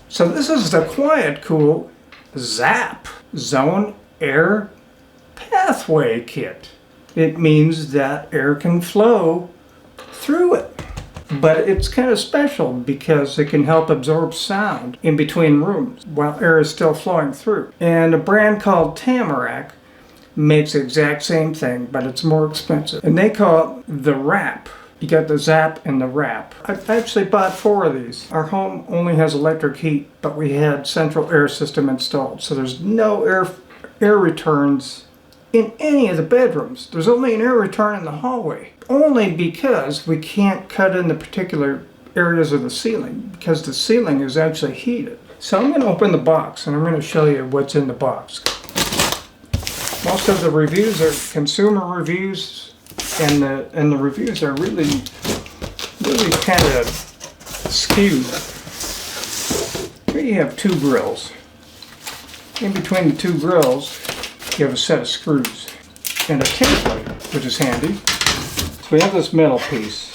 So this is the QuietCool ZAP, Zone Air Pathway Kit. It means that air can flow through it. But it's kind of special because it can help absorb sound in between rooms while air is still flowing through. And a brand called Tamarack makes the exact same thing, but it's more expensive. And they call it the wrap. You got the ZAP and the wrap. I've actually bought 4 of these. Our home only has electric heat, but we had central air system installed. So there's no air returns in any of the bedrooms. There's only an air return in the hallway. Only because we can't cut in the particular areas of the ceiling, because the ceiling is actually heated. So I'm going to open the box and I'm going to show you what's in the box. Most of the reviews are consumer reviews, and the reviews are really kind of skewed. Here you have 2 grills. In between the 2 grills, you have a set of screws and a template, which is handy. So we have this metal piece.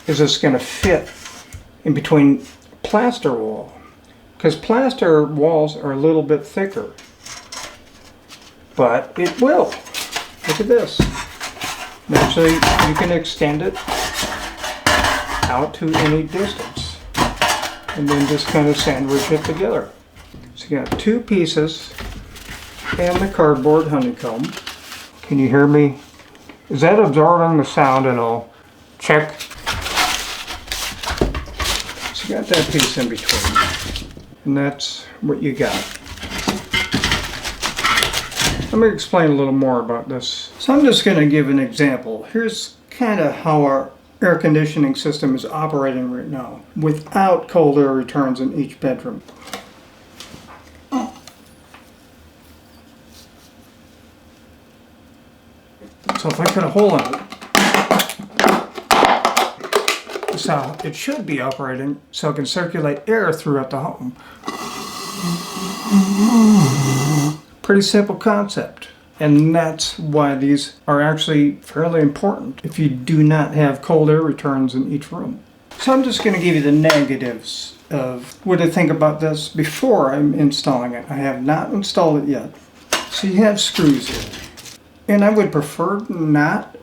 Is this going to fit in between plaster wall? Because plaster walls are a little bit thicker. But it will. Look at this. Actually, you can extend it out to any distance. And then just kind of sandwich it together. So you got 2 pieces and the cardboard honeycomb. Can you hear me? Is that absorbing the sound at all? Check. So you got that piece in between. And that's what you got. Let me explain a little more about this. So I'm just going to give an example. Here's kind of how our air conditioning system is operating right now without cold air returns in each bedroom. So if I put a hole in it, that's how it should be operating, so it can circulate air throughout the home. Pretty simple concept. And that's why these are actually fairly important if you do not have cold air returns in each room. So I'm just going to give you the negatives of what I think about this before I'm installing it. I have not installed it yet. So you have screws here. And I would prefer not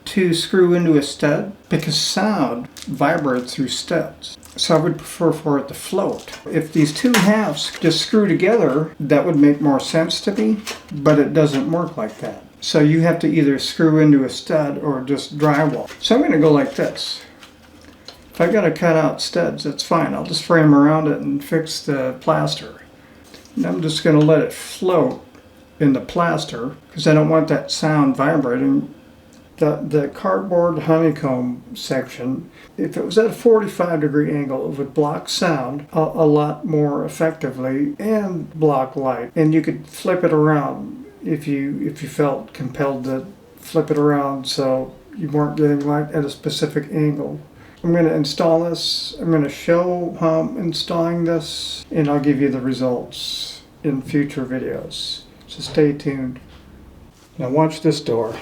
to screw into a stud because sound vibrates through studs. So I would prefer for it to float. If these 2 halves just screw together, that would make more sense to me, but it doesn't work like that. So you have to either screw into a stud or just drywall. So I'm going to go like this. If I got to cut out studs, that's fine. I'll just frame around it and fix the plaster. And I'm just going to let it float in the plaster because I don't want that sound vibrating. The cardboard honeycomb section, if it was at a 45-degree angle, it would block sound a lot more effectively and block light. And you could flip it around if you felt compelled to flip it around so you weren't getting light at a specific angle. I'm going to install this. I'm going to show how I'm installing this, and I'll give you the results in future videos. So stay tuned. Now watch this door.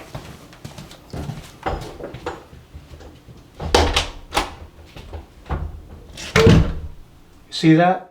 See that?